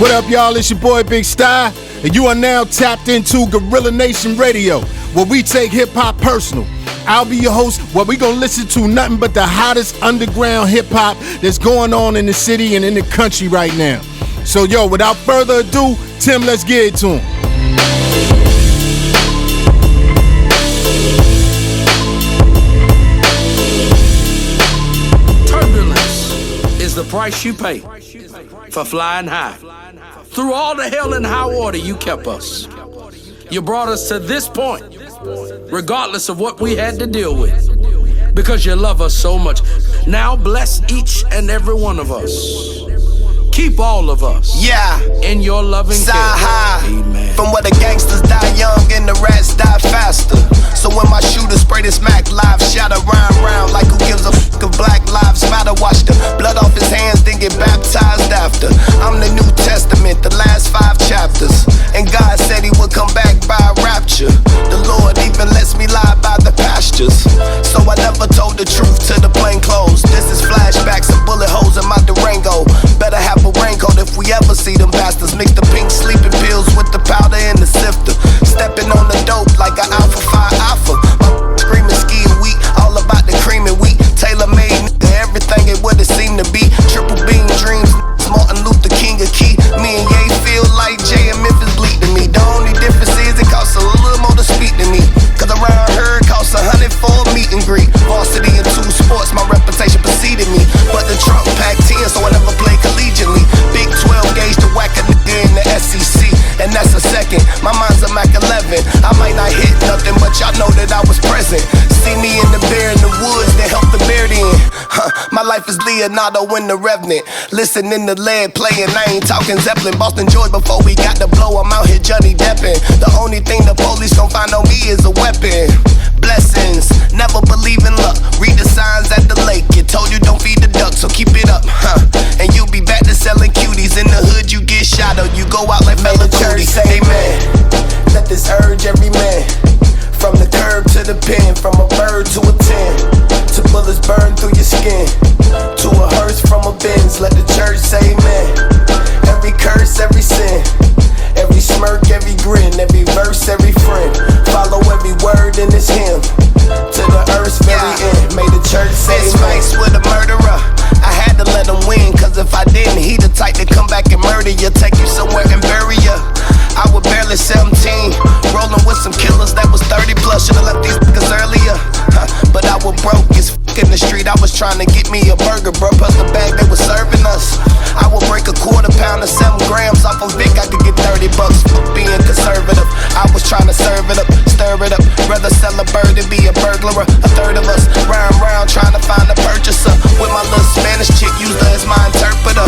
What up, y'all? It's your boy Big Sty, and you are now tapped into Gorilla Nation Radio, where we take hip-hop personal. I'll be your host, where we gonna listen to nothing but the hottest underground hip-hop that's going on in the city and in the country right now. So, yo, without further ado, Tim, let's get it to him. Turbulence is the price you pay for flying high. Through all the hell and high water, you kept us. You brought us to this point, regardless of what we had to deal with, because you love us so much. Now bless each and every one of us. Keep all of us, in your loving care. Amen. From where the gangsters die young and the rats die faster. So when my shooters spray this Mac live, shatter round like who gives a fuck if Black Lives Matter. Watch the blood off his hands, then get baptized after. I'm the New Testament, the last 5 chapters. And God said he would come back by rapture. The Lord even lets me lie by the pastures. So I never told the truth to the plain clothes. This is flashbacks and bullet holes in my Durango. Better have a raincoat if we ever see them bastards. Mix the pink sleeping pills with the powder in the sifter. Stepping on the dope like an Alpha 5 Alpha. My screaming ski weak, all about the cream and wheat. Tailor-made, everything it would've seemed to be. Triple beam dreams, Martin Luther King a key. Me and Ye feel like Jay and Memphis bleed to me. The only difference is it costs a little more to speak to me. Cause around here it costs 100 for a meet and greet. Varsity and 2 sports, my reputation preceded me. But the trunk packed 10, so I never played collegiately. Big 12 gauge to whack a nigga in the SEC. And that's a second, my mind's a Mac 11. I might not hit nothing, but y'all know that I was present. See me in the bear in the woods, then help the bear in. My life is Leonardo in the Revenant. Listening to lead playing, I ain't talking Zeppelin. Boston Joy before we got the blow, I'm out here Johnny Deppin'. The only thing the police gon' find on me is a weapon. Blessings, never believe in luck. Read the signs at the lake, you told you don't feed the duck, so keep it up, and you'll be back to selling cuties. In the hood you get shot or you go out like Fella Cootie. Amen. Let this urge every man. From the curb to the pen, from a bird to a 10. To bullets burn through your skin. To a hearse from a Benz, let the church say amen. Every curse, every sin. Every smirk, every grin, every verse, every friend. Follow every word in this hymn. To the earth's very end, may the church say amen. Fights with a murderer, I had to let him win. Cause if I didn't, he the type to come back and murder you. Take you somewhere and bury you. I was barely 17, rolling with some killers that was 30 plus. Should've left these niggas earlier, but I was broke as fuck in the street. I was trying to get me a burger, bro, plus the bag they was serving us. I would break a quarter pound of 7 grams off of Vic, I could get $30 for being conservative. I was trying to serve it up, stir it up. Rather sell a bird than be a burglar. A third of us round trying to find a purchaser. With my little Spanish chick, used her as my interpreter.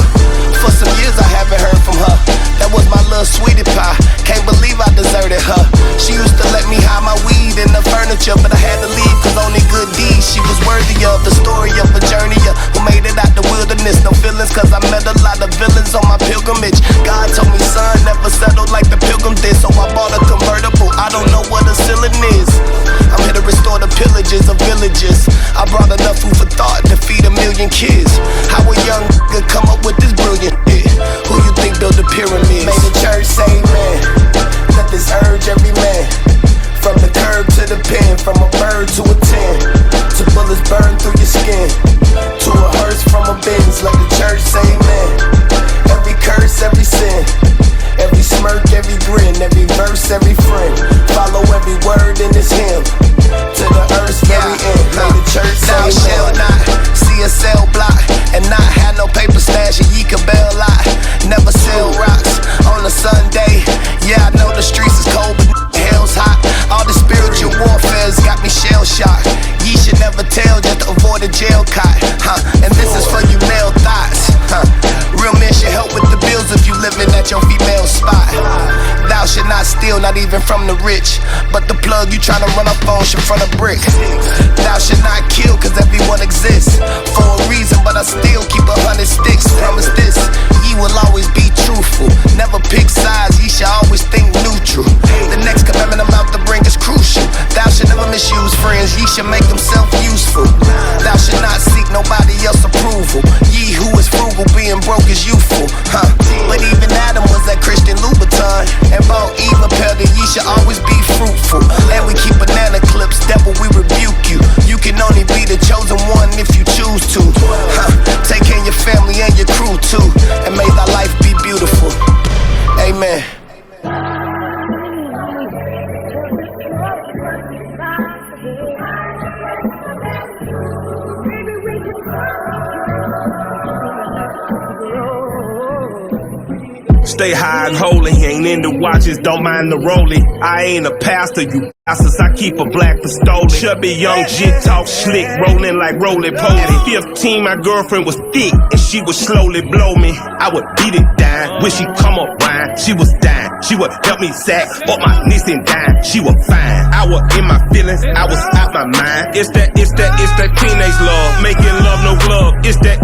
For some years I haven't heard from her. That was my little sweetie pie. Can't believe I deserted her. She used to let me hide my weed in the furniture, but I had to leave cause only good deeds she was worthy of. The story of a journeyer who made it out the wilderness. No feelings cause I met a lot of villains on my pilgrimage. God told me son, never settled like the pilgrim did. So I bought a convertible, I don't know what a ceiling is. I'm here to restore the pillages of villages. I brought enough food for thought to feed 1 million kids. How a young nigga come up with this brilliant shit? Who you think built the pyramids? May the church say amen. Let this urge every man. From the curb to the pen, from a bird to a 10. To bullets burn through your skin. To a hearse from a Benz, let the church say amen. Every curse, every sin. Every smirk, every grin, every verse, every friend. Follow every word in this hymn. To the earth's very end, may the church say amen. Thou shalt not see a cell block and not have no paper stash, and ye can bail lot. Never sell rocks on a Sunday. Yeah, I know the streets is cold, but hell's hot. All the spiritual warfare's got me shell shocked. Ye should never tell just to avoid a jail cot, and this is for you male thoughts, Real men should help with the bills if you living at your female spot. Thou should not steal, not even from the rich, but the plug you tryna run up on should front a brick. Thou should not kill, cause everyone exists for a reason, but I still keep 100 sticks. Promise this, ye will always be truthful. Never pick sides, ye should always think neutral. The next commandment I'm about to bring is crucial. Thou should never misuse friends, ye should make them self-useful. Thou should not seek nobody else's approval. Ye who is frugal, being broke is youthful, huh? But even Adam was that Christian Louboutin, and bought Eve a pair that ye should always be fruitful. And we keep banana clips, devil, we rebuke you. You can only be the chosen one if you choose to, huh? Take care of your family and your crew too, and may thy life be beautiful. Amen. Stay high and holy, ain't into watches, don't mind the rolling. I ain't a pastor, you bastards, I keep a black pistol. Chubby young jit talk slick, rolling like roly-poly. 15, my girlfriend was thick, and she would slowly blow me. I would beat it down, when she come up round, she was dying. She would help me sack up my knees and dime, she was fine. I was in my feelings, I was out my mind. It's that teenage love, making love no glove. It's that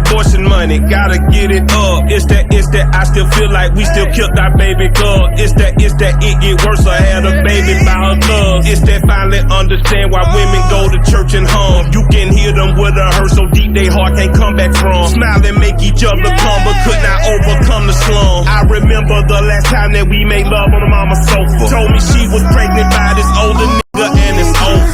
abortion money, gotta get it up. It's that, I still feel like we still killed our baby girl. It's that it get worse, I had a baby by her thugs. It's that finally understand why women go to church and hum. You can hear them with a hurt so deep they heart can't come back from. Smile and make each other come, but could not overcome the slum. I remember the last time that we made love on the mama's sofa. Told me she was pregnant by this older nigga and it's over.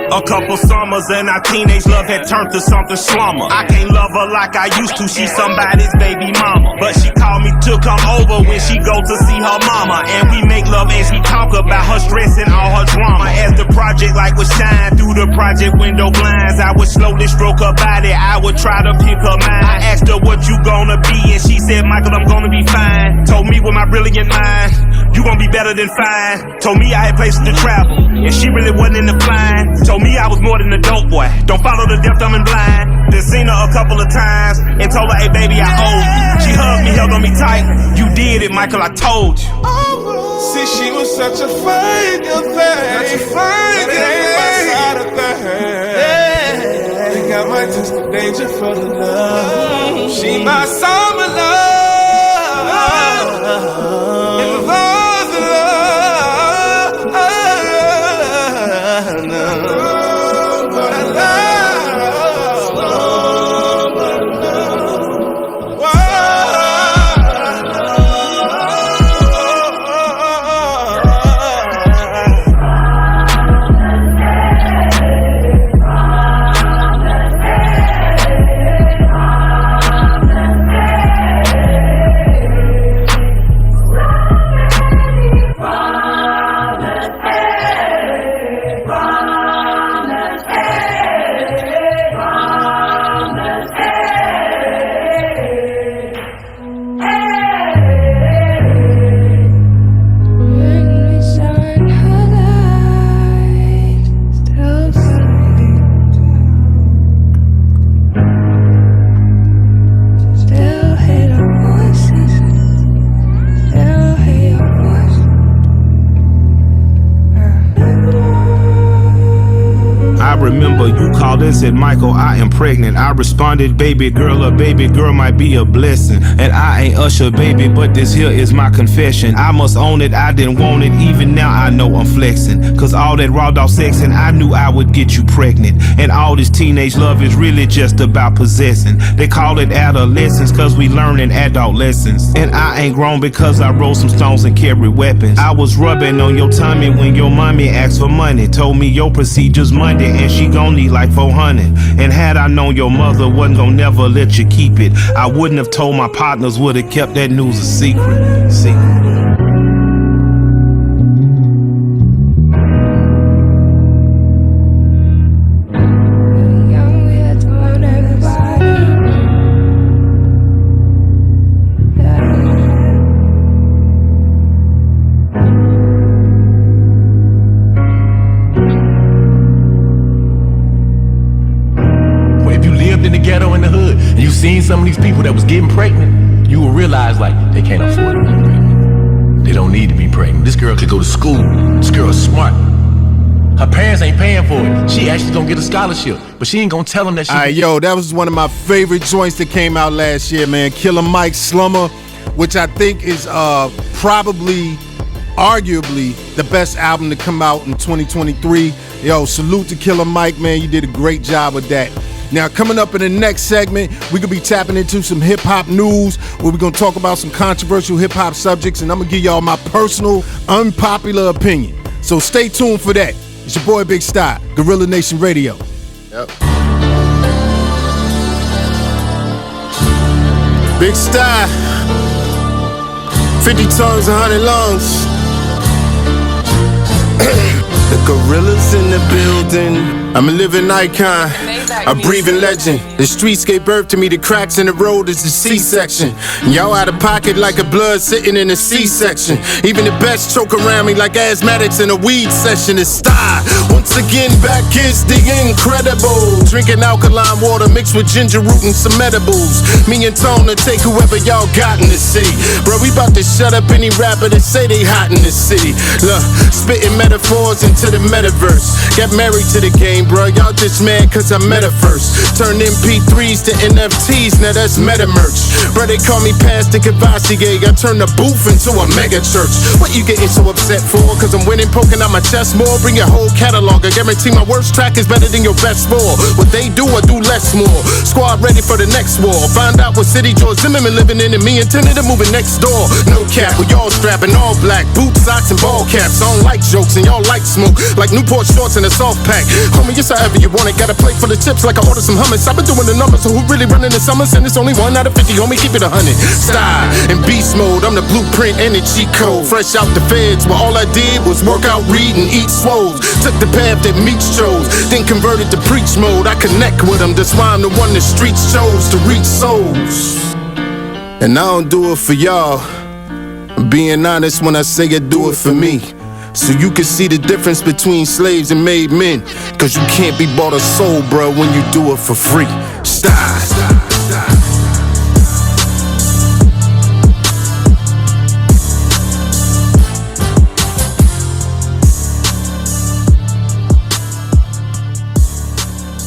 A couple summers and our teenage love had turned to something slumber. I can't love her like I used to, she's somebody's baby mama. But she called me to come over when she go to see her mama. And we make love and she talk about her stress and all her drama. As the project light would shine through the project window blinds, I would slowly stroke her body, I would try to pick her mind. I asked her what you gonna be and she said, Michael, I'm gonna be fine. Told me with my brilliant mind, you gonna be better than fine. Told me I had places to travel and she really wasn't in the flying. Told me I was more than a dope boy. Don't follow the deaf, dumb, and blind. Then seen her a couple of times and told her, hey baby, I owe you. She hugged me, held on me tight. You did it, Michael, I told you. See, she was such a fine young thing. But it ain't my side of things. Think I might test the danger for the love. She my summer love. It was all the love. Remember you called and said, Michael, I am pregnant. I responded, baby girl, a baby girl might be a blessing. And I ain't Usher, baby, but this here is my confession. I must own it, I didn't want it, even now I know I'm flexing. Cause all that raw dog sexing, I knew I would get you pregnant. And all this teenage love is really just about possessing. They call it adolescence cause we learning adult lessons. And I ain't grown because I rolled some stones and carried weapons. I was rubbing on your tummy when your mommy asked for money. Told me your procedure's Monday and she gon' need like 400. And had I known your mother wasn't gon' never let you keep it, I wouldn't have told my partners, would've kept that news a secret. Seen some of these people that was getting pregnant, you will realize like they can't afford to be pregnant. They don't need to be pregnant. This girl could go to school. This girl is smart. Her parents ain't paying for it. She actually gonna get a scholarship, but she ain't gonna tell them that she. All right, yo, that was one of my favorite joints that came out last year, man. Killer Mike Slummer, which I think is probably, arguably, the best album to come out in 2023. Yo, salute to Killer Mike, man. You did a great job with that. Now, coming up in the next segment, we could be tapping into some hip-hop news where we're going to talk about some controversial hip-hop subjects, and I'm going to give y'all my personal, unpopular opinion. So stay tuned for that. It's your boy, Big Sty, Gorilla Nation Radio. Yep. Big Sty, 50 tongues, 100 lungs. The gorillas in the building. I'm a living icon, a breathing legend. The streets gave birth to me, the cracks in the road is the C-section. Y'all out of pocket like a blood sitting in a C-section. Even the best choke around me like asthmatics in a weed session. It's style. Once again, back is the incredible. Drinking alkaline water mixed with ginger root and some edibles. Me and Tone to take whoever y'all got in the city. Bro, we about to shut up any rapper that say they hot in the city. Look, spitting metaphors into the metaverse. Got married to the game, bro. Y'all just mad cause I met her first. Turned MP3s to NFTs, now that's meta merch. Bro, they call me Pastor Cavassier. I turned the booth into a mega church. What you getting so upset for? Cause I'm winning, poking out my chest more. Bring your whole catalog. I guarantee my worst track is better than your best four. What they do, I do less more. Squad ready for the next war. Find out what city George Zimmerman living in, and me and Tenant are moving next door. No cap, we all strapping all black. Boots, socks, and ball caps. I don't like jokes and y'all like smoke. Like Newport shorts and a soft pack. Homie, it's however you want it. Got a plate for the chips like I ordered some hummus. I've been doing the numbers, so who really running the summers? And it's only 1 out of 50, homie, keep it 100. Style in beast mode, I'm the blueprint and the cheat code. Fresh out the feds, where all I did was work out, read, and eat swoles. Took the path that Meeks chose, then converted to preach mode. I connect with them, that's why I'm the one the streets chose to reach souls. And I don't do it for y'all. I'm being honest when I say I do it for me. So you can see the difference between slaves and made men. Cause you can't be bought a soul, bro, when you do it for free. Style.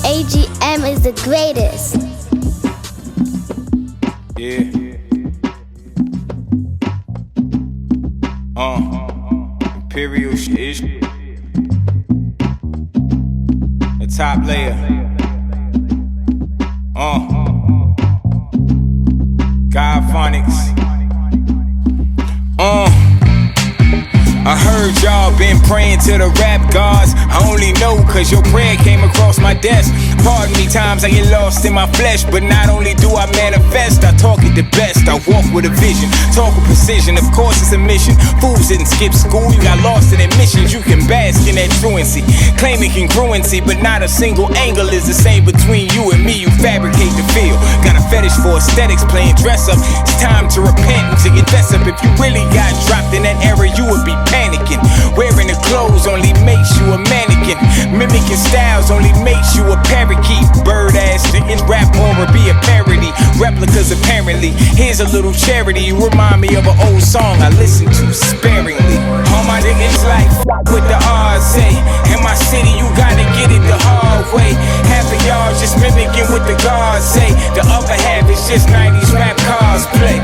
AGM is the greatest. Yeah. Imperial shit. The top layer. God Phonics. I heard y'all been praying to the rap gods. I only know cause your prayer came across my desk. Pardon me, times I get lost in my flesh, but not only do I manifest, I talk it the best. I walk with a vision, talk with precision. Of course it's a mission. Fools didn't skip school, you got lost in admissions. You can bask in that truancy, claiming congruency, but not a single angle is the same between you and me. You fabricate the feel. Got a fetish for aesthetics, playing dress up. It's time to repent and to get dressed up. If you really got dropped in that era, you would be panicking. Wearing the clothes only makes you a mannequin. Mimicking styles only makes you a parakeet. Bird ass niggas rap more or be a parody. Replicas apparently. Here's a little charity. You remind me of an old song I listen to sparingly. All my niggas like with the odds say. In my city you gotta get it the hard way. Half of y'all just mimicking what the gods say. The other half is just 90s rap cosplay.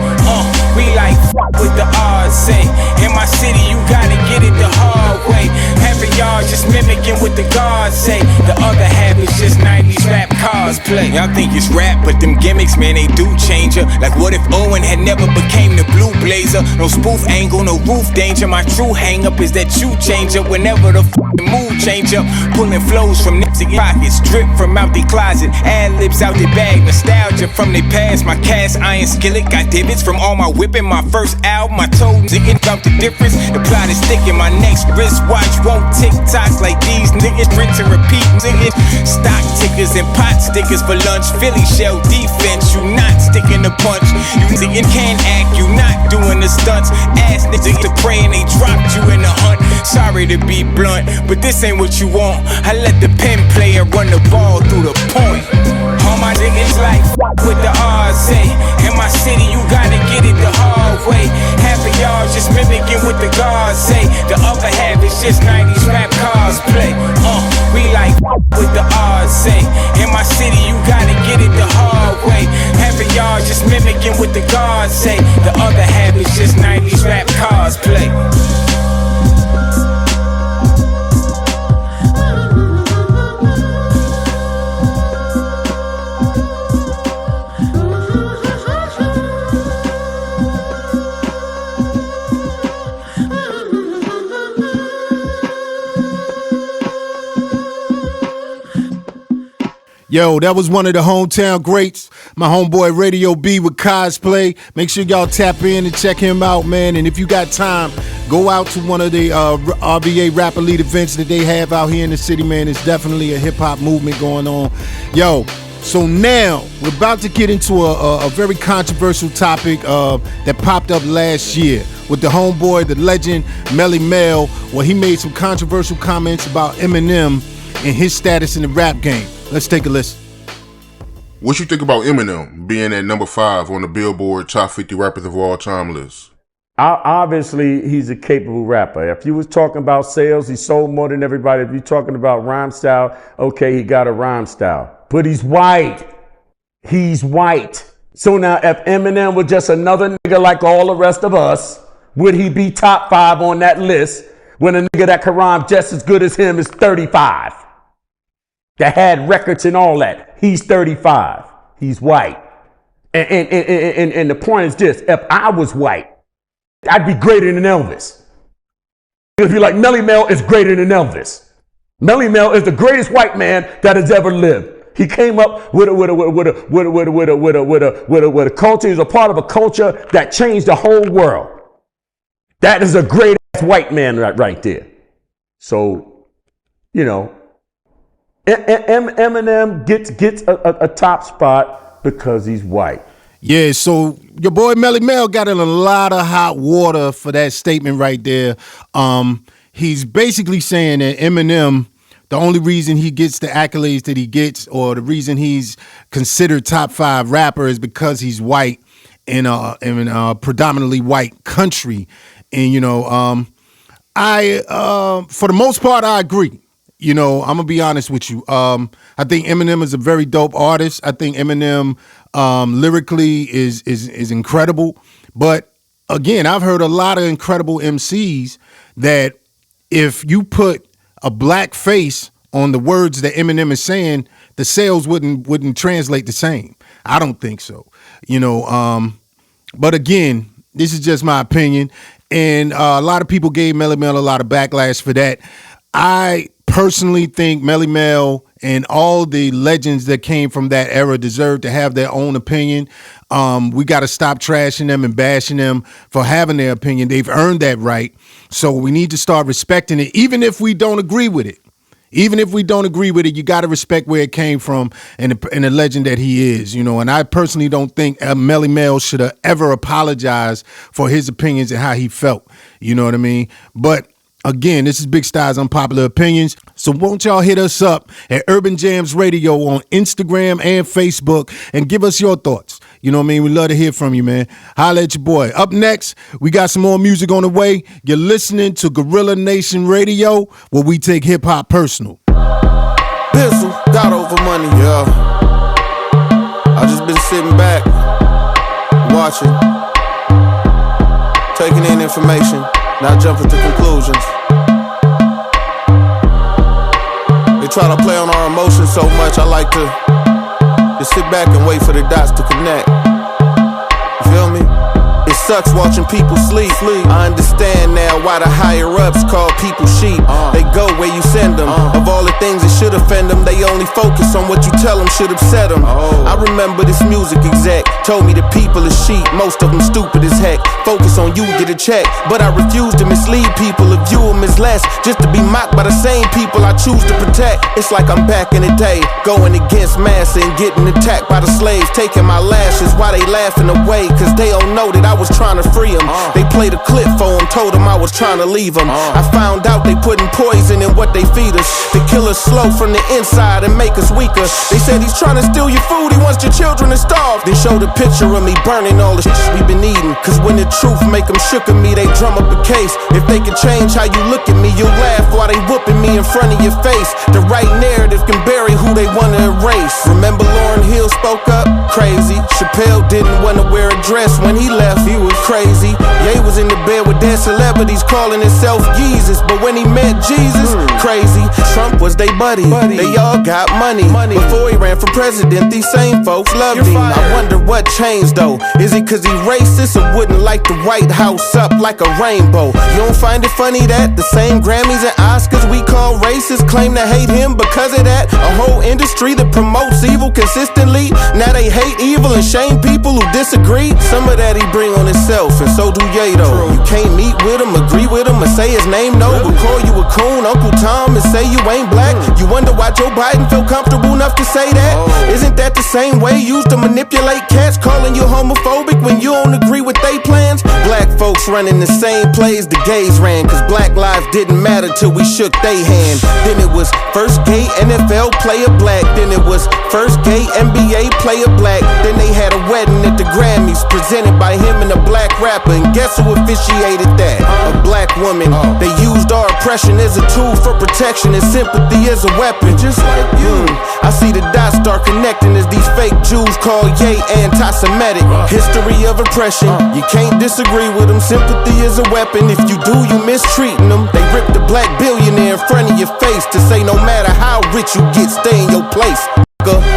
We like with the odds say. In my city you gotta get it the hard way. Half of y'all just mimicking what the gods say. The other half is just 90s rap cosplay. Y'all think it's rap, but them gimmicks, man, they do change ya. Like what if Owen had never became the blue blazer? No spoof angle, no roof danger. My true hang up is that you change up whenever the mood change up. Pulling flows from nipsy pockets, drip from out the closet, ad libs out the bag, nostalgia from the past. My cast iron skillet got divots from all my whipping. My first album, I told niggas about the difference. The plot is thick in my next wristwatch won't tick tock like these niggas. Rinse and repeat niggas. Stock tickers and pot stickers for lunch. Philly shell defense, you not sticking the punch. You niggas can't act, you not doing the stunts. Ass niggas to pray and they dropped you in the hunt. Sorry to be blunt, but this ain't what you want. I let the pen player run the ball through the point. All my niggas like with the odds say. In my city you gotta get it the hard way. Half of y'all just mimicking what the gods say. The other half is just 90s rap cosplay. with the odds say. In my city, you gotta get it the hard way. Half of y'all just mimicking what the gods say. The other half is just 90s rap cosplay. Yo, that was one of the hometown greats, my homeboy Radio B with Cosplay. Make sure y'all tap in and check him out, man. And if you got time, go out to one of the RVA Rap Elite events that they have out here in the city, man. It's definitely a hip-hop movement going on. Yo, so now we're about to get into a very controversial topic that popped up last year with the homeboy, the legend, Melly Mel, where he made some controversial comments about Eminem and his status in the rap game. Let's take a listen. What you think about Eminem being at number 5 on the Billboard Top 50 Rappers of All Time list? Obviously, he's a capable rapper. If you was talking about sales, he sold more than everybody. If you're talking about rhyme style, okay, he got a rhyme style. But he's white. He's white. So now if Eminem was just another nigga like all the rest of us, would he be top 5 on that list when a nigga that can rhyme just as good as him is 35? That had records and all that. He's 35. He's white. And the point is this: if I was white, I'd be greater than Elvis. It'd be like Melly Mel is greater than Elvis. Melly Mel is the greatest white man that has ever lived. He came up with a culture. He's a part of a culture that changed the whole world. That is a great ass white man right there. So, you know, Eminem gets a top spot because he's white. Yeah, so your boy Melly Mel got in a lot of hot water for that statement right there. He's basically saying that Eminem, the only reason he gets the accolades that he gets, or the reason he's considered top 5 rapper, is because he's white in a predominantly white country. And, you know, I for the most part, I agree. You know, I'm gonna be honest with you. I think Eminem is a very dope artist. I think Eminem lyrically is incredible. But again, I've heard a lot of incredible MCs that if you put a black face on the words that Eminem is saying, the sales wouldn't translate the same. I don't think so. You know, but again, this is just my opinion. And a lot of people gave Melly Mel a lot of backlash for that. I personally think Melly Mel and all the legends that came from that era deserve to have their own opinion. We got to stop trashing them and bashing them for having their opinion. They've earned that right. So we need to start respecting it, even if we don't agree with it. Even if we don't agree with it, you got to respect where it came from and the legend that he is, you know. And I personally don't think Melly Mel should have ever apologized for his opinions and how he felt. You know what I mean? But again, this is Big Styles Unpopular Opinions. So won't y'all hit us up at Urban Jams Radio on Instagram and Facebook and give us your thoughts. You know what I mean? We love to hear from you, man. Holla at your boy. Up next, we got some more music on the way. You're listening to Gorilla Nation Radio, where we take hip-hop personal. Pistol, got over money, yeah. I just been sitting back, watching, taking in information, not jumping to conclusions. They try to play on our emotions so much, I like to just sit back and wait for the dots to connect. You feel me? It sucks watching people sleep. I understand now why the higher ups call people sheep. They go where you send them. Of all the things that should offend them, they only focus on what you tell them should upset them. I remember this music exec told me the people is sheep, most of them stupid as heck. Focus on you, get a check. But I refuse to mislead people or view them as less, just to be mocked by the same people I choose to protect. It's like I'm back in the day, going against massa and getting attacked by the slaves, taking my lashes while they laughing away, cause they don't know that I was trying to free them. They played a clip for them, told them I was trying to leave them. I found out they putting poison in what they feed us, to kill us slow from the inside and make us weaker. They said he's trying to steal your food, he wants your children to starve. Then show the picture of me burning all the shit we been eating, cause when Telling the truth make them shook at me, they drum up a case. If they can change how you look at me, you'll laugh while they whooping me in front of your face. The right narrative can bury who they wanna erase. Remember Lauryn Hill spoke up? Crazy. Chappelle didn't wanna wear a dress when he left, he was crazy. Ye was in the bed with dead celebrities calling himself Jesus, but when he met Jesus, crazy. Trump was they buddy. They all got money. Before he ran for president, these same folks loved him. I wonder what changed though. Is it cause he racist or wouldn't light the White House up like a rainbow? You don't find it funny that the same Grammys and Oscars we call racist claim to hate him because of that? A whole industry that promotes evil consistently, now they hate evil and shame people who disagree. Some of that he bring on himself, and so do Ye though. You can't meet with him, agree with him, or say his name no, but call you a coon, Uncle Tom, and say you ain't black. You wonder why Joe Biden feel comfortable enough to say that? Isn't that the same way used to manipulate cats, calling you homophobic when you don't agree with they plans? Black folks running the same plays the gays ran, cause black lives didn't matter till we shook they hand. Then it was first gay NFL player black, then it was first gay NBA player black. Then they had a wedding at the Grammys presented by him and a black rapper, and guess who officiated that? A black woman. They used our oppression as a tool for protection and sympathy as a weapon, just like you. I see the dots start connecting as these fake Jews call Ye anti-Semitic. History of oppression, you can't disagree with them. Sympathy is a weapon. If you do, you mistreating them. They rip the black billionaire in front of your face to say no matter how rich you get, stay in your place.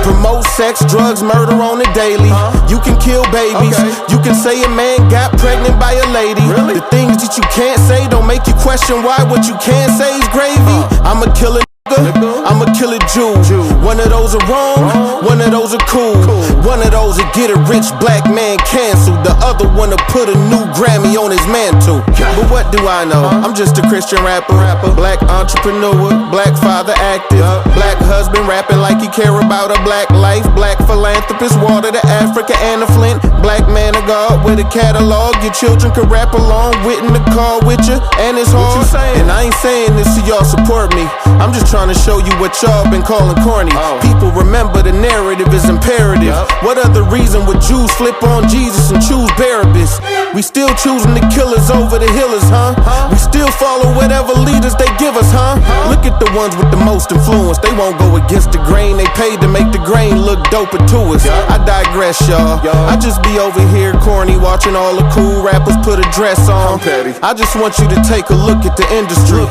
Promote sex, drugs, murder on the daily. You can kill babies. You can say a man got pregnant by a lady. The things that you can't say don't make you question why what you can say is gravy. I'm a killer. I'm a killer Jew. One of those are wrong, one of those are cool. One of those will get a rich black man canceled. The other one will put a new Grammy on his mantle. But what do I know? I'm just a Christian rapper, black entrepreneur, black father active, black husband rapping like he care about a black life, black philanthropist, water to Africa and a Flint, black man of God with a catalog. Your children can rap along with in the car with you, and it's hard. And I ain't saying this so y'all support me. I'm just trying to show you what y'all been calling corny. People remember the narrative is imperative. What other reason would Jews flip on Jesus and choose Barabbas? We still choosing the killers over the healers, huh? We still follow whatever leaders they give us, huh? Look at the ones with the most influence. They won't go against the grain. They paid to make the grain look doper to us. I digress, y'all. I just be over here corny, watching all the cool rappers put a dress on. I just want you to take a look at the industry,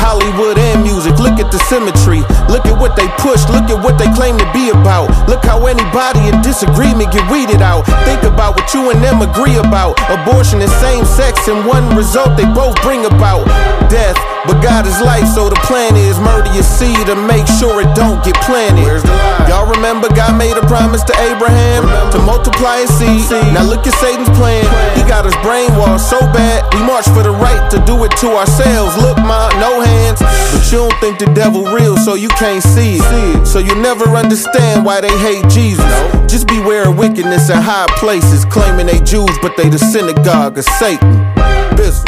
Hollywood and music. Look at the symmetry. Look at what they push. Look at what they claim to be about. Look how anybody in disagreement get weeded out. Think about what you and them agree about. Abortion is same sex, and one result they both bring about death. But God is life, so the plan is murder your seed to make sure it don't get planted. Y'all remember God made a promise to Abraham to multiply his seed. Now look at Satan's plan. He got us brainwashed so bad we march for the right to do it to ourselves. Look, ma, no hands. But you don't think the devil real, so you can't see it. So you never understand why they hate Jesus. Just beware of wickedness in high places, claiming they Jews, but they the synagogue of Satan. Bizzle.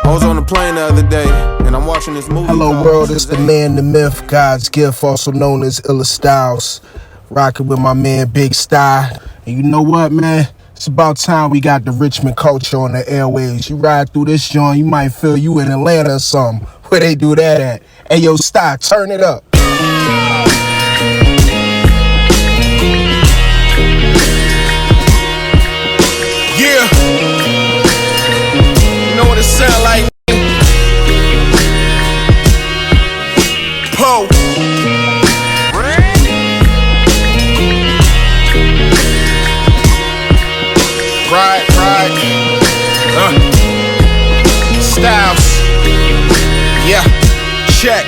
I was on the plane the other day, and I'm watching this movie. Hello world, it's the man, the myth, God's gift, also known as Illa Styles. Rocking with my man, Big Sty. And you know what, man? It's about time we got the Richmond culture on the airways. You ride through this joint, you might feel you in Atlanta or something. Where they do that at? Hey, yo, Sty, turn it up. Yeah. You know what it sound like? Poe. Right. Styles. Yeah. Check.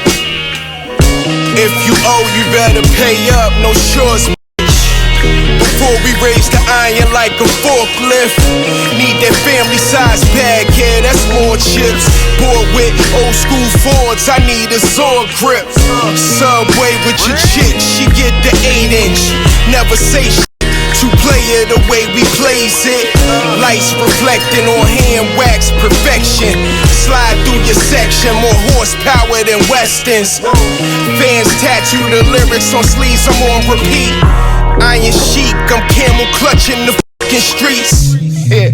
If you owe, you better pay up. No shorts. Before we raise the iron like a forklift. Need that family size bag, yeah, that's more chips. Bored with old school Fords, I need a sword grip. Subway with your chick, she get the 8-inch. Never say shit, to play it the way we plays it. Lights reflecting on hand wax, perfection. Slide through your section, more horsepower than Westerns. Fans tattoo the lyrics on sleeves, I'm on repeat. Iron chic, I'm camel clutching the fucking streets. Yeah,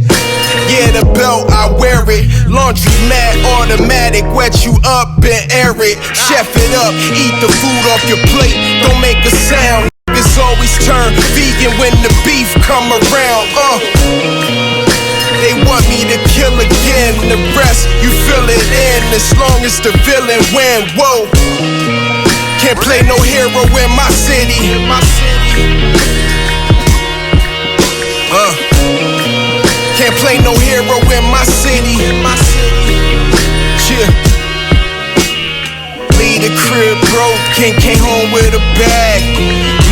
with a belt, I wear it. Laundry mat, automatic, wet you up and air it. Chef it up, eat the food off your plate. Don't make a sound. Niggas always turn vegan when the beef come around. They want me to kill again. The rest, you feel it in. As long as the villain win. Whoa. Can't play no hero in my city. Can't play no hero in my city. Yeah. Leave the crib broke, came home with a bag.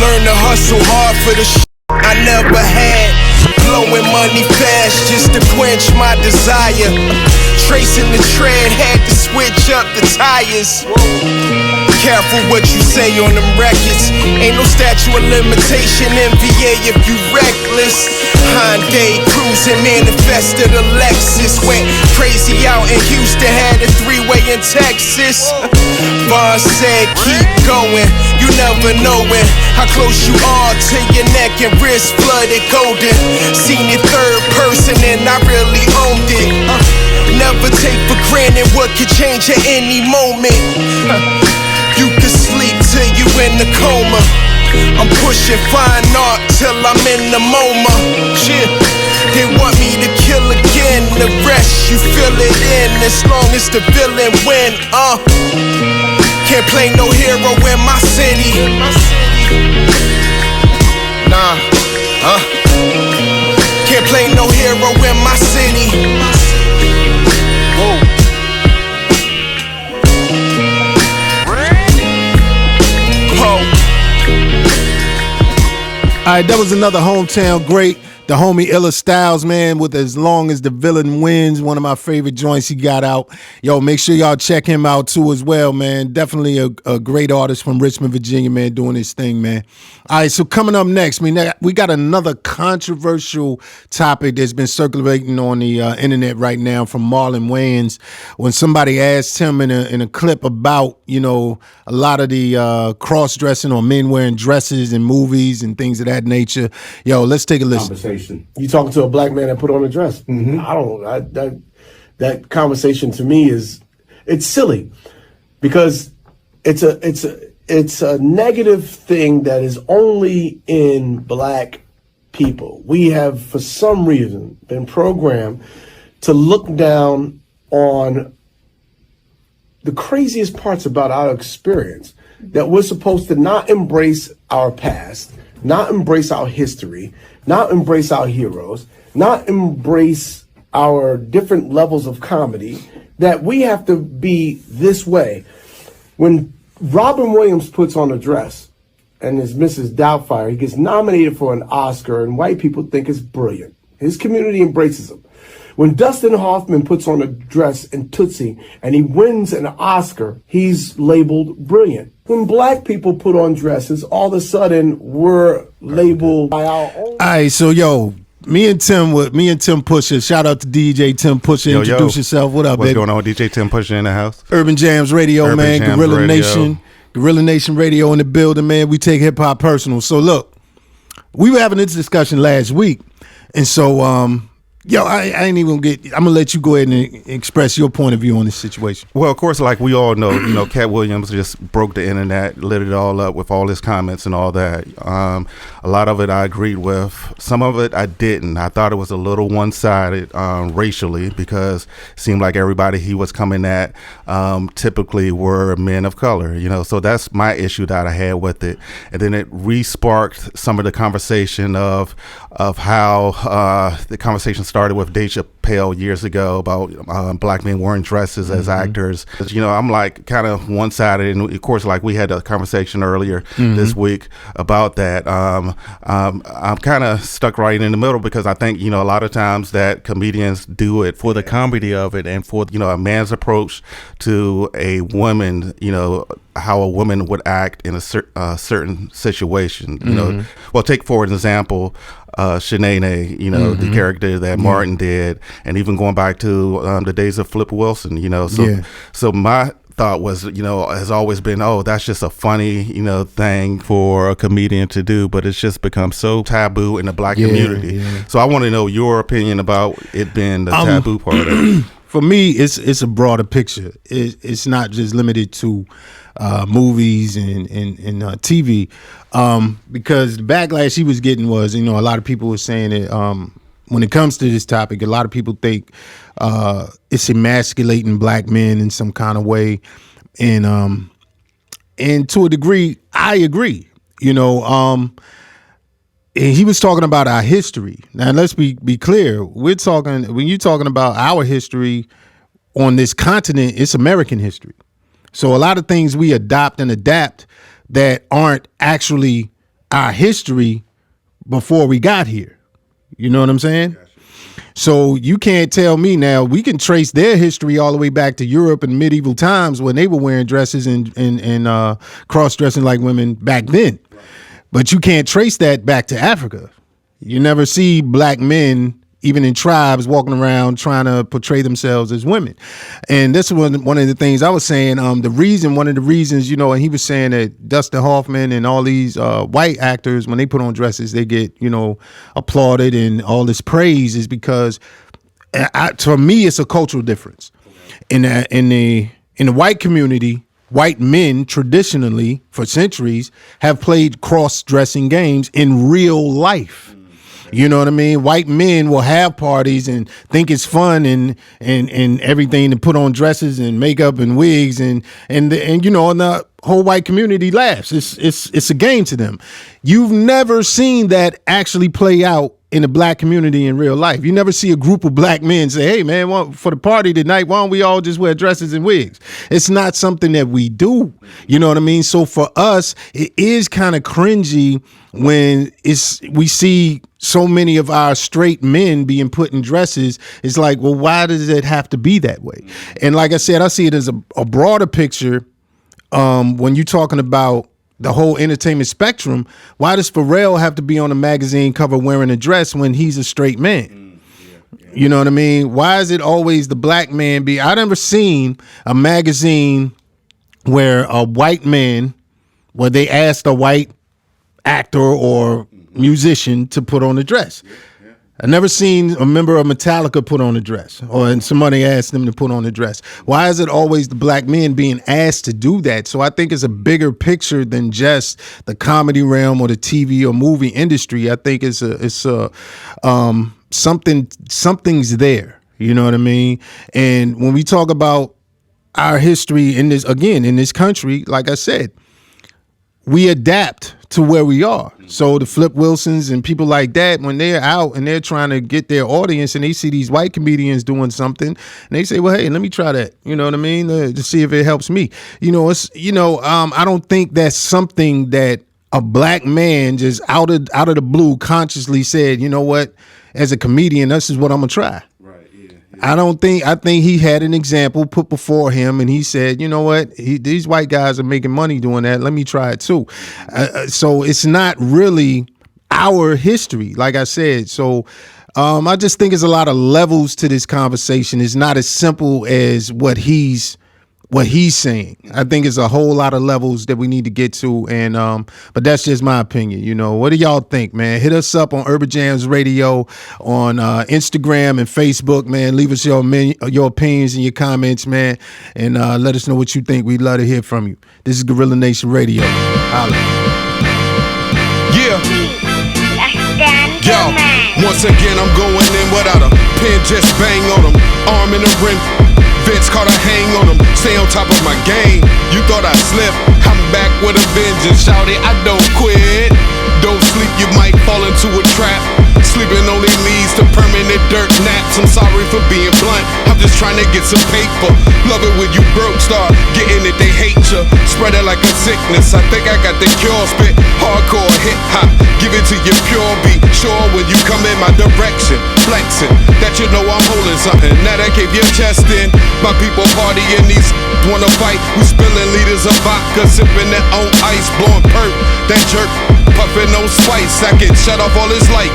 Learn to hustle hard for the shit I never had. Blowing money fast just to quench my desire. Tracing the tread, had to switch up the tires. Careful what you say on them records. Ain't no statute of limitation in VA if you reckless. Hyundai cruising, manifested a Lexus. Went crazy out in Houston, had a three-way in Texas. Vaughn said keep going, you never knowin' how close you are to your neck and wrist flooded golden. Seen it third person and I really owned it. Never take for granted what could change at any moment. You can sleep till you in the coma. I'm pushing fine art till I'm in the MoMA. Shit, they want me to kill again. The rest you feel it in. As long as the villain win. Can't play no hero in my city. Nah, can't play no hero in my city. Whoa. All right, that was another hometown great. The homie Illa Styles, man, with As Long As the Villain Wins, one of my favorite joints he got out. Yo, make sure y'all check him out too as well, man. Definitely a great artist from Richmond, Virginia, man, doing his thing, man. All right, so coming up next, we got another controversial topic that's been circulating on the internet right now from Marlon Wayans. When somebody asked him in a clip about, you know, a lot of the cross-dressing or men wearing dresses in movies and things of that nature. Yo, let's take a listen. You talking to a black man that put on a dress? Mm-hmm. That conversation to me it's silly because it's a negative thing that is only in black people. We have, for some reason, been programmed to look down on the craziest parts about our experience, that we're supposed to not embrace our past, not embrace our history, not embrace our heroes, not embrace our different levels of comedy, that we have to be this way. When Robin Williams puts on a dress and is Mrs. Doubtfire, he gets nominated for an Oscar and white people think it's brilliant. His community embraces him. When Dustin Hoffman puts on a dress in Tootsie and he wins an Oscar, he's labeled brilliant. When black people put on dresses, all of a sudden we're labeled by our own. All right, so yo, me and Tim Pusher. Shout out to DJ Tim Pusher. Introduce yourself. What up, What's baby? going on? DJ Tim Pusher in the house. Urban Jams Radio, Urban man. Jams Gorilla Radio. Nation. Gorilla Nation Radio in the building, man. We take hip hop personal. So look, we were having this discussion last week, and so yo, I ain't even gonna get. I'm gonna let you go ahead and express your point of view on this situation. Well, of course, like we all know, you know, Cat Williams just broke the internet, lit it all up with all his comments and all that. A lot of it I agreed with. Some of it I didn't. I thought it was a little one-sided racially, because it seemed like everybody he was coming at typically were men of color, you know. So that's my issue that I had with it. And then it re-sparked some of the conversation of how the conversation started with Dave Chappelle years ago about black men wearing dresses as actors. You know, I'm like kind of one-sided, and of course, like we had a conversation earlier this week about that. I'm kind of stuck right in the middle, because I think, you know, a lot of times that comedians do it for the comedy of it and for, you know, a man's approach to a woman, you know, how a woman would act in a certain situation. You know, well, take for an example, Shanae, you know, the character that Martin did, and even going back to the days of Flip Wilson, you know. So my thought was, has always been, oh, that's just a funny, thing for a comedian to do, but it's just become so taboo in the black community. Yeah. So I want to know your opinion about it being the taboo part of it. For me, it's a broader picture. It's not just limited to movies and TV, because the backlash he was getting was, a lot of people were saying that when it comes to this topic, a lot of people think it's emasculating black men in some kind of way, and to a degree, I agree. And he was talking about our history. Now, let's be clear. When you're talking about our history on this continent, it's American history. So a lot of things we adopt and adapt that aren't actually our history before we got here. You know what I'm saying? So you can't tell me now, we can trace their history all the way back to Europe and medieval times when they were wearing dresses and cross-dressing like women back then. But you can't trace that back to Africa. You never see black men, even in tribes, walking around trying to portray themselves as women. And this was one of the things I was saying. One of the reasons, and he was saying that Dustin Hoffman and all these white actors, when they put on dresses, they get, applauded and all this praise is because, for me, it's a cultural difference. In the white community, white men traditionally for centuries have played cross-dressing games in real life. You know what I mean? White men will have parties and think it's fun and everything to put on dresses and makeup and wigs and the whole white community laughs. It's a game to them. You've never seen that actually play out in the black community in real life. You never see a group of black men say, hey man, for the party tonight, why don't we all just wear dresses and wigs? It's not something that we do. You know what I mean? So for us, it is kind of cringy when we see so many of our straight men being put in dresses. It's like, well, why does it have to be that way? And like I said, I see it as a broader picture. When you're talking about the whole entertainment spectrum, why does Pharrell have to be on a magazine cover wearing a dress when he's a straight man? You know what I mean? Why is it always the black man I never seen a magazine where a white man, where they asked a white actor or musician to put on a dress. I never seen a member of Metallica put on a dress, and somebody asked them to put on a dress. Why is it always the black men being asked to do that? So I think it's a bigger picture than just the comedy realm or the TV or movie industry. I think it's something's there. You know what I mean? And when we talk about our history in this country, like I said, we adapt to where we are. So the Flip Wilsons and people like that, when they're out and they're trying to get their audience and they see these white comedians doing something and they say, well, hey, let me try that. You know what I mean? To see if it helps me. I don't think that's something that a black man just out of the blue consciously said, you know what, as a comedian, this is what I'm gonna try. I think he had an example put before him and he said, you know what, these white guys are making money doing that. Let me try it too. So it's not really our history, like I said. So I just think there's a lot of levels to this conversation. It's not as simple as what he's saying. I think it's a whole lot of levels that we need to get to, and but that's just my opinion. What do y'all think, man? Hit us up on Urban Jams Radio on Instagram and Facebook, man. Leave us your opinions and your comments, man, and let us know what you think. We'd love to hear from you. This is Gorilla Nation Radio. Holla. Yeah. Yo, once again I'm going in without a pin, just bang on them, arm in the rim. Vince caught a hang on him, stay on top of my game. You thought I slipped, I'm back with a vengeance. Shout it, I don't quit. Don't sleep, you might fall into a trap. Sleeping only leads to permanent dirt naps. I'm sorry for being blunt, I'm just trying to get some paper. Love it when you broke, start getting it, they hate you. Spread it like a sickness, I think I got the cure. Spit hardcore hip hop, give it to you pure beat. Sure when you come in my direction, flexing, that you know I'm holding something. Now that gave your chest in. My people partying, these wanna fight. We spilling liters of vodka, sipping their own ice, blowing perk. That jerk, puffing no spice. I can shut off all his light.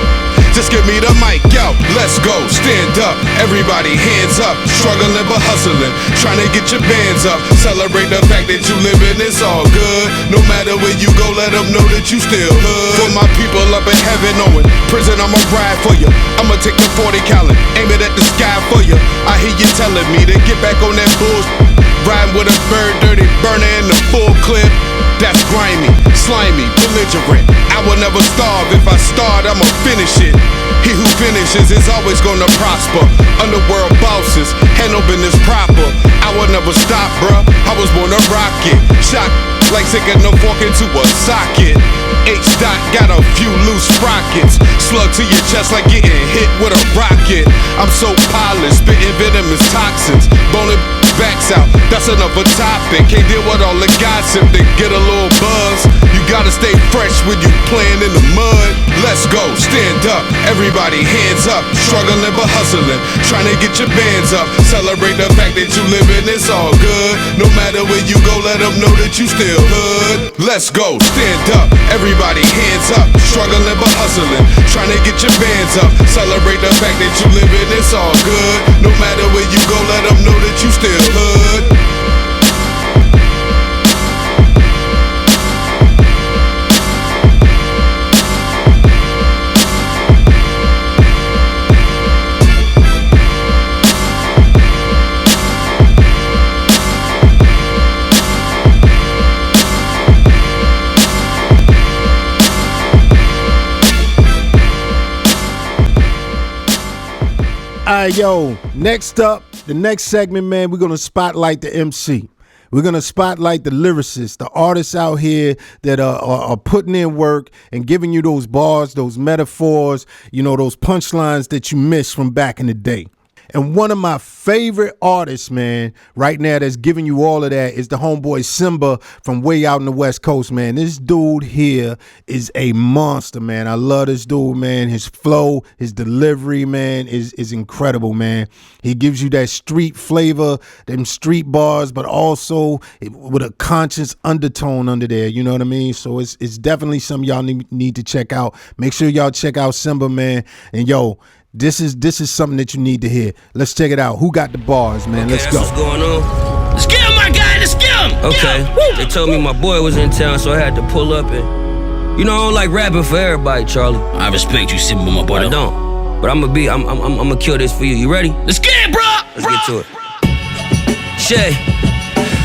just give me the mic, yo, let's go. Stand up, everybody hands up. Struggling but hustling, trying to get your bands up. Celebrate the fact that you living, it's all good. No matter where you go, let them know that you still hood. For my people up in heaven, knowing prison, I'ma ride for you. I'ma take the 40 cal, aim it at the sky for you. I hear you telling me to get back on that bullshit. Riding with a bird, dirty burner in the full clip. That's grimy, slimy, belligerent. I will never starve. If I start, I'ma finish it. He who finishes is always gonna prosper. Underworld bosses, handle business proper. I will never stop, bruh. I was born to rock it. Shock like sticking a fork into a socket. H-Dot got a few loose sprockets. Slug to your chest like getting hit with a rocket. I'm so polished, spitting venomous toxins. Boning backs out, that's another topic. Can't deal with all the gossip, then get a little buzz. You gotta stay fresh when you playing in the mud. Let's go, stand up, everybody hands up. Struggling but hustling, trying to get your bands up. Celebrate the fact that you living, it's all good. No matter where you go, let them know that you still hood. Let's go, stand up, everybody hands up. Struggling but hustling, trying to get your bands up. Celebrate the fact that you living, it's all good. No matter where you go, let them know that you still hood. Alright, yo, next up, the next segment, man, we're going to spotlight the MC. We're going to spotlight the lyricists, the artists out here that are putting in work and giving you those bars, those metaphors, you know, those punchlines that you missed from back in the day. And one of my favorite artists, man, right now that's giving you all of that is the homeboy Simba from way out in the West Coast, man. This dude here is a monster, man. I love this dude, man. His flow, his delivery, man, is incredible, man. He gives you that street flavor, them street bars, but also with a conscious undertone under there, you know what I mean? So it's definitely something y'all need to check out. Make sure y'all check out Simba, man. And yo, this is something that you need to hear. Let's check it out. Who got the bars, man? Okay, let's go. What's going on? Let's get him, my guy. Let's get him. Okay. They told me my boy was in town, so I had to pull up and, you know, I don't like rapping for everybody, Charlie. I respect you, Simba, my boy. I don't. But I'm gonna kill this for you. You ready? Let's get it, bro. Let's get to it. Shay.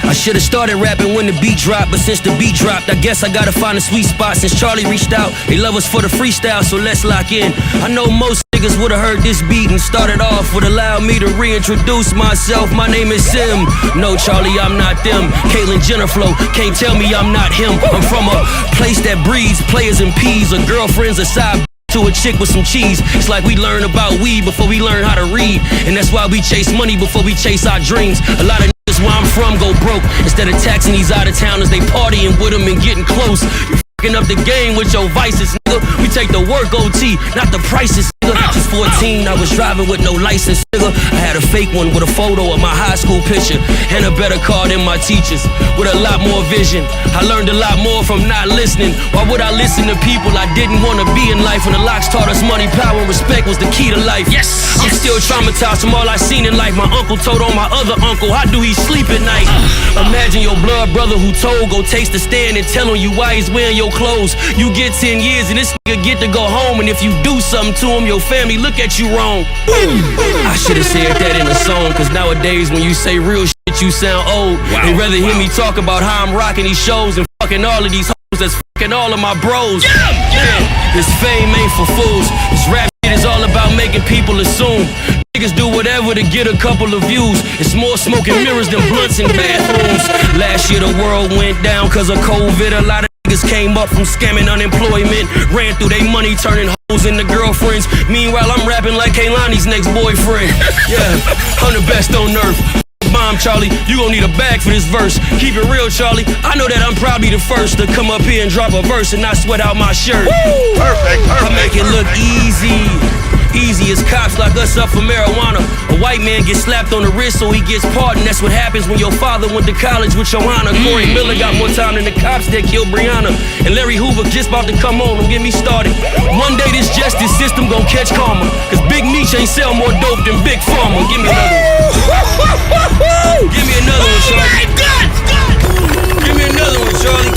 I should've started rapping when the beat dropped, but since the beat dropped, I guess I gotta find a sweet spot. Since Charlie reached out, they love us for the freestyle, so let's lock in. I know most niggas would've heard this beat and started off would allow me to reintroduce myself. My name is Sim. No, Charlie, I'm not them. Caitlyn Jenner flow, can't tell me I'm not him. I'm from a place that breeds players and peas, or girlfriends aside to a chick with some cheese. It's like we learn about weed before we learn how to read, and that's why we chase money before we chase our dreams. A lot of niggas where I'm from go broke instead of taxing these out-of-towners. They partying with them and getting close. You fucking up the game with your vices, nigga. We take the work OT, not the prices, nigga. Just 14, I was driving with no license, nigga. I had a fake one with a photo of my high school picture and a better car than my teachers, with a lot more vision. I learned a lot more from not listening. Why would I listen to people I didn't want to be in life when the locks taught us money, power, and respect was the key to life? Yes. I'm still traumatized from all I seen in life. My uncle told on my other uncle, how do he sleep at night? Imagine your blood brother who told, go taste the stand and tell on you why he's wearing your clothes. You get 10 years and this nigga get to go home, and if you do something to him, your family look at you wrong. I should've said that in a song, cause nowadays when you say real shit, you sound old. They'd rather hear me talk about how I'm rocking these shows and fucking all of these hoes that's fucking all of my bros. This fame ain't for fools. This rap shit is all about making people assume. Niggas do whatever to get a couple of views. It's more smoke and mirrors than blunts in bathrooms. Last year the world went down cause of COVID. A lot of niggas came up from scamming unemployment, ran through they money turning hoes into girlfriends. Meanwhile I'm rapping like Kaylani's next boyfriend. Yeah, I'm the best on earth. Bomb, Charlie, you gon' need a bag for this verse. Keep it real, Charlie. I know that I'm probably the first to come up here and drop a verse and not sweat out my shirt. Perfect. I make it look easy. Easy as cops lock us up for marijuana. A white man gets slapped on the wrist so he gets pardoned. That's what happens when your father went to college with your honor. Corey Miller got more time than the cops that killed Breonna. And Larry Hoover just about to come on, don't get me started. One day this justice system gon' catch karma. Cause Big Meech ain't sell more dope than Big Pharma. Give me another one. Give me another one, Charlie. Give me another one, Charlie.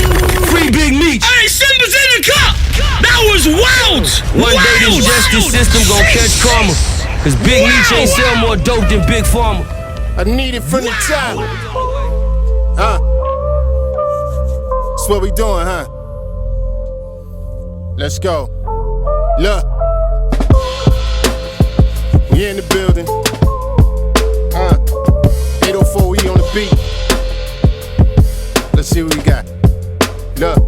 Free Big Meech. Hey, Simba's in the cup. That was wild. One day this justice system gon' catch karma. Cause Big Meech ain't sell more dope than Big Pharma. I need it from the top. That's what we doing, huh? Let's go. Look. We in the building. 804E on the beat. Let's see what we got. Look.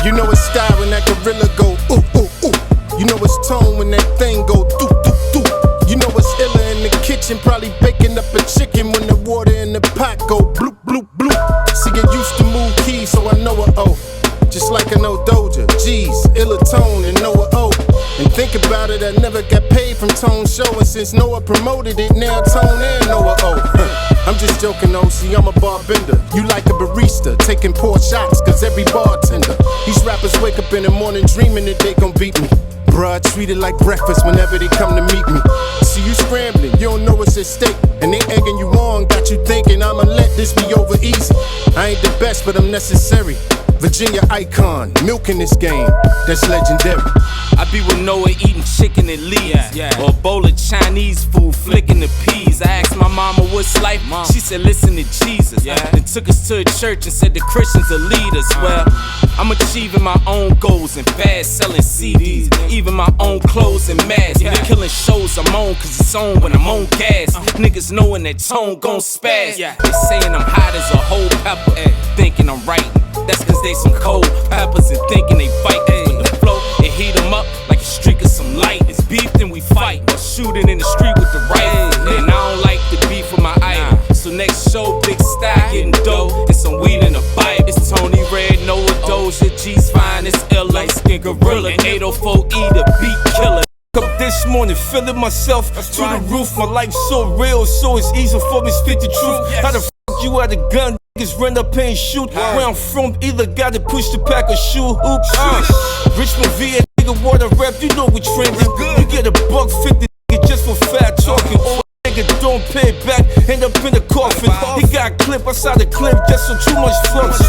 You know it's style when that gorilla go ooh, ooh, ooh. You know it's tone when that thing go doo, doo, doo. You know it's iller in the kitchen, probably baking up a chicken when the water in the pot go bloop, bloop, bloop. See, I used to move keys, so I know a O. Just like I know Doja, G's, iller tone and Noah O. And think about it, I never got paid from Tone Show. And since Noah promoted it, now Tone and Noah O. I'm just joking, OC, I'm a barbender. You like a barista, taking poor shots, cause every bartender. These rappers wake up in the morning dreaming that they gon' beat me. Bruh, I treat it like breakfast whenever they come to meet me. See you scrambling, you don't know what's at stake. And they egging you on, got you thinking I'ma let this be over easy. I ain't the best, but I'm necessary. Virginia icon, milking this game, that's legendary. I be with Noah eating chicken and leaves, or a bowl of Chinese food, flicking the peas. I asked my mama what's life, she said listen to Jesus. Then took us to a church and said the Christians are leaders. Well, I'm achieving my own goals and fast, selling CDs, even my own clothes and masks. Killing shows I'm on cause it's on when I'm on gas. Niggas knowing that tone gon' spaz. They saying I'm hot as a whole pepper, thinking I'm writing. That's cause they some cold peppers and thinking they fight. But the flow, it heat them up like a streak of some light. It's beef, then we fight, or shooting in the street with the rifle. And I don't like the beef with my idol. So next show, big style, getting dough, and some weed in a pipe. It's Tony Red, Noah Doja, G's fine, it's ill, light skin gorilla, 804E, the beat killer. Up this morning, feeling myself to the roof. My life's so real, so it's easy for me to speak the truth. How the fuck you had a gun? Niggas run up and shoot. Where I'm from, either gotta push the pack or shoot hoops. Richmond VA, nigga, water rap, you know we trending. You get $1.50 nigga just for fat talking. Old nigga don't pay back, end up in the coffin. He got clip outside the clip just for too much flux.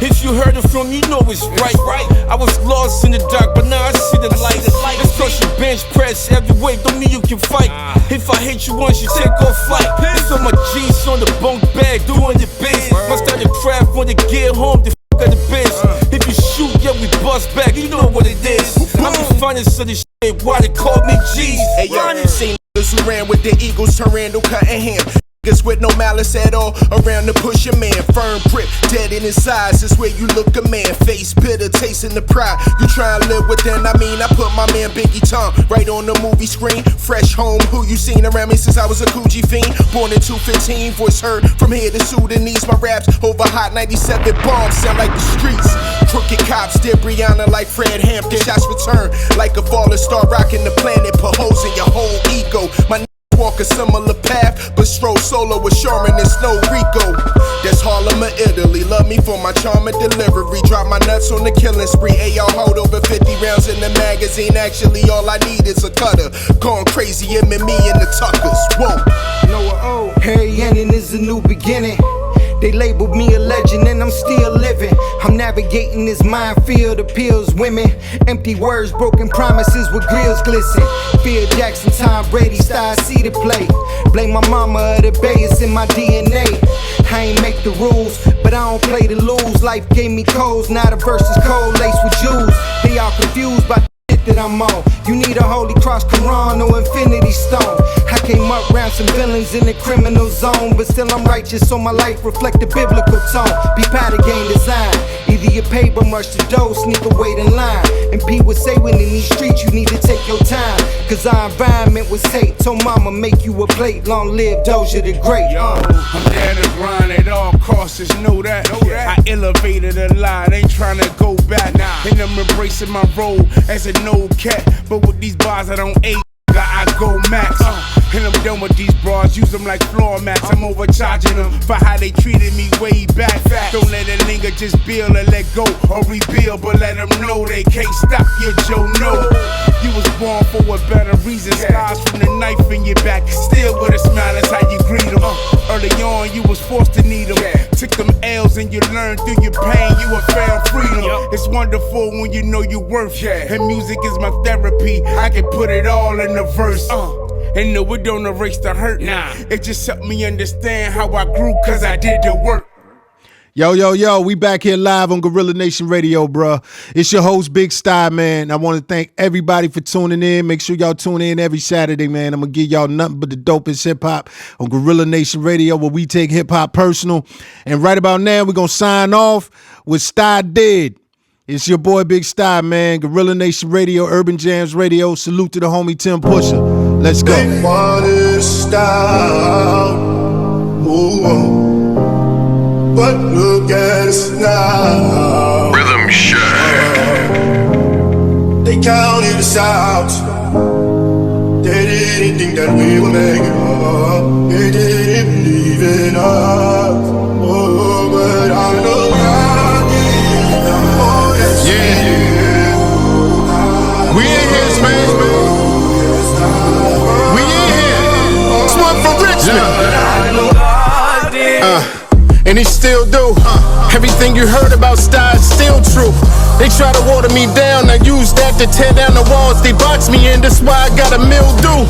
If you heard it from me, you know it's right. I was lost in the dark, but now I see the light. Just cause you bench press every weight, don't mean you can fight. If I hate you once, you take off flight. It's on my G's on the bunk bed, doing the biz. Must start the craft when they get home, the fuck out the biz. If you shoot, yeah, we bust back, you know what it is. I'm the finest of this shit, why they call me G's. Hey yo, seen niggas who ran with the Eagles, turn Randall cutting him. Niggas with no malice at all, around to push a man. Firm grip, dead in his eyes, is where you look a man. Face bitter, tasting the pride. You try and live within, I mean, I put my man Biggie Tom right on the movie screen. Fresh home, who you seen around me since I was a Coogee fiend. Born in 215, voice heard from here to Sudanese. My raps over Hot 97 bombs sound like the streets. Crooked cops did Brianna like Fred Hampton. Shots return like a falling star rocking the planet. Put holes in your whole ego. My walk a similar path, but stroll solo with Sherman and Snow Rico. That's Harlem or Italy. Love me for my charm and delivery. Drop my nuts on the killing spree. AR hold over 50 rounds in the magazine. Actually, all I need is a cutter. Gone crazy, him and me and the Tuckers. Whoa. Noah O. Harry Ennin is a new beginning. They labeled me a legend and I'm still living. I'm navigating this minefield, appeals women. Empty words, broken promises with grills glisten. Phil Jackson, Tom Brady style, see the play. Blame my mama of the bay, it's in my DNA. I ain't make the rules, but I don't play to lose. Life gave me codes, now the verse is cold laced with Jews. They all confused by the shit that I'm on. You need a Holy Cross, Quran, or Infinity Stone. I can't Came up around some villains in the criminal zone, but still I'm righteous, so my life reflect the biblical tone. Be pattern game design. Either you pay but rush the dough, sneak or wait in line. And P would say when in these streets you need to take your time, cause our environment was hate. Told mama make you a plate, long live Doja the Great. I'm down to grind at all costs, just know that. I elevated a lot, ain't tryna go back. And I'm embracing my role as an old cat, but with these bars I don't age. I go max, and I'm done with these bras, use them like floor mats. I'm overcharging them for how they treated me way back. Don't let it linger, just build and let go, or rebuild, but let them know they can't stop you, Joe. No, you was born for a better reason. Scars from the knife in your back, still with a smile, that's how you greet them. Early on, you was forced to need them. Took them L's and you learned through your pain, you have found freedom. It's wonderful when you know your worth, and music is my therapy. I can put it all in the verse. And no, it don't erase the hurt. It just helped me understand how I grew, cause I did the work. Yo, we back here live on Gorilla Nation Radio, bruh. It's your host, Big Sty, man. I want to thank everybody for tuning in. Make sure y'all tune in every Saturday, man. I'm going to give y'all nothing but the dopest hip-hop on Gorilla Nation Radio, where we take hip-hop personal. And right about now, we're going to sign off with Sty Dead. It's your boy, Big Sty, man. Gorilla Nation Radio, Urban Jams Radio. Salute to the homie Tim Pusher. Let's go. They wanted to stop. Ooh. But look at us now. Rhythm Shack. They counted us out. They didn't think that we would make it up. They didn't believe in us. Oh, but I know God is the more that's We in here, man. We in here. It's one from Richmond. And he still do. Everything you heard about Sty is still true. They try to water me down, I use that to tear down the walls they box me in, that's why I got a mildew.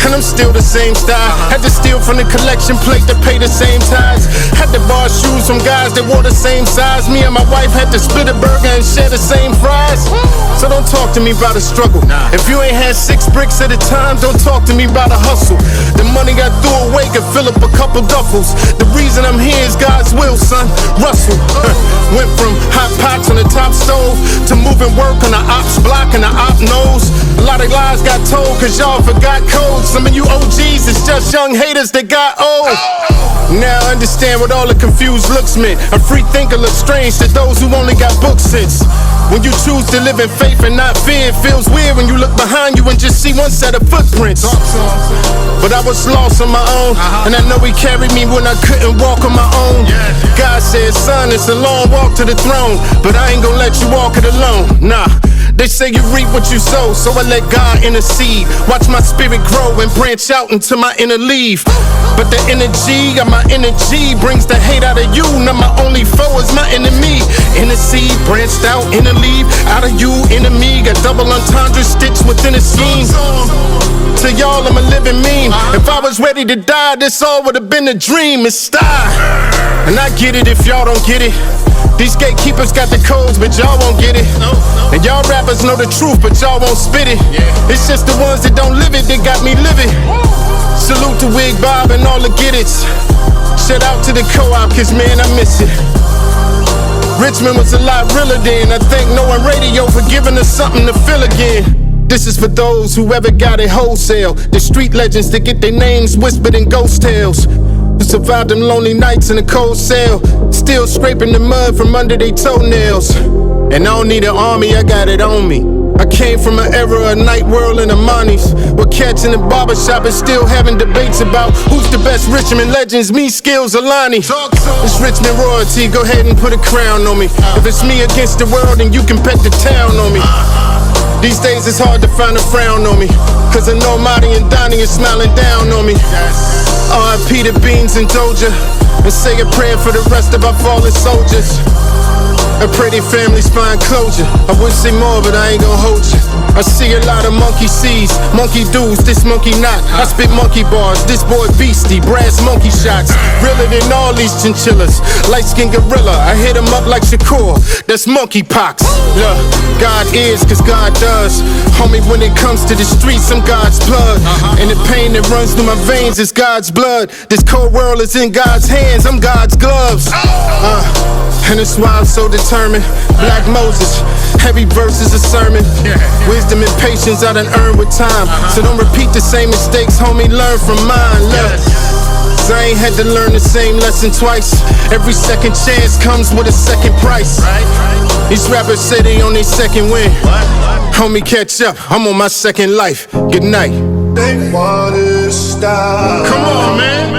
And I'm still the same style. Had to steal from the collection plate to pay the same ties. Had to borrow shoes from guys that wore the same size. Me and my wife had to split a burger and share the same fries. So don't talk to me about a struggle. If you ain't had 6 bricks at a time, don't talk to me about a hustle. The money I threw away could fill up a couple duffels. The reason I'm here is God's will, son. Russell. Went from hot pots on the top stove to moving work on the ops block and the op nose. A lot of lies got told cause y'all forgot codes. Some of you OGs is just young haters that got old. Now I understand what all the confused looks meant. A free thinker looks strange to those who only got book sense. When you choose to live in faith and not fear, it feels weird when you look behind you and just see one set of footprints. But I was lost on my own, and I know he carried me when I couldn't walk on my own. God said, son, it's a long walk to the throne, but I ain't gonna let you walk it alone. Nah. They say you reap what you sow, so I let God intercede. Watch my spirit grow and branch out into my inner leaf. But the energy of my energy brings the hate out of you. Now my only foe is my enemy. Inner seed branched out, inner leaf. Out of you, enemy. Got double entendre stitched within a scheme. To y'all, I'm a living meme. If I was ready to die, this all would have been a dream. It's Sty. And I get it if y'all don't get it. These gatekeepers got the codes, but y'all won't get it. And y'all rappers know the truth, but y'all won't spit it. It's just the ones that don't live it that got me living. Salute to Wig Bob and all the get it's. Shout out to the co-op, cause man, I miss it. Richmond was a lot realer then. I thank Noah Radio for giving us something to feel again. This is for those who ever got it wholesale. The street legends that get their names whispered in ghost tales. Who survived them lonely nights in a cold cell, still scraping the mud from under their toenails. And I don't need an army, I got it on me. I came from an era of Night World and Amanis, where cats in the barbershop is still having debates about who's the best Richmond legends, me, Skills, or Lonnie. It's Richmond royalty, go ahead and put a crown on me. If it's me against the world, then you can bet the town on me. These days it's hard to find a frown on me, cause I know Marty and Donnie is smiling down on me. R.I.P. to Beans and Doja, and say a prayer for the rest of our fallen soldiers. I pray their families find closure. I would say more, but I ain't gonna hold you. I see a lot of monkey seeds, monkey dudes, this monkey not. I spit monkey bars, this boy beastie, brass monkey shots. Realer than all these chinchillas, light-skinned gorilla. I hit him up like Shakur, that's monkeypox. Look, God is, cause God does. Homie, when it comes to the streets, I'm God's blood. And the pain that runs through my veins is God's blood. This cold world is in God's hands, I'm God's gloves. And that's why I'm so determined. Black Moses, heavy verses a sermon. Wisdom and patience I done earned with time. So don't repeat the same mistakes, homie, learn from mine. Look, I ain't had to learn the same lesson twice. Every second chance comes with a second price. These rappers say they on their second win. Homie, catch up, I'm on my second life. Good night. They want to stop. Come on, man.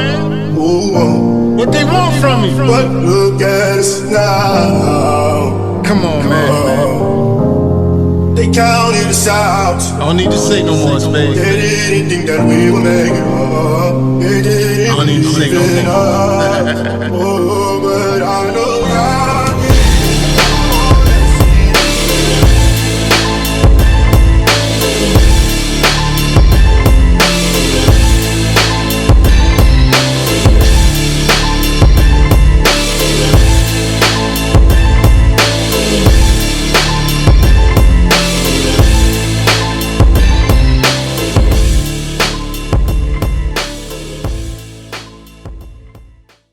What they want from me? But look at us now. Come on, man. They counted us out. I don't need to say no more, Spade. They didn't think that we would make it up. They didn't I don't need to say no more.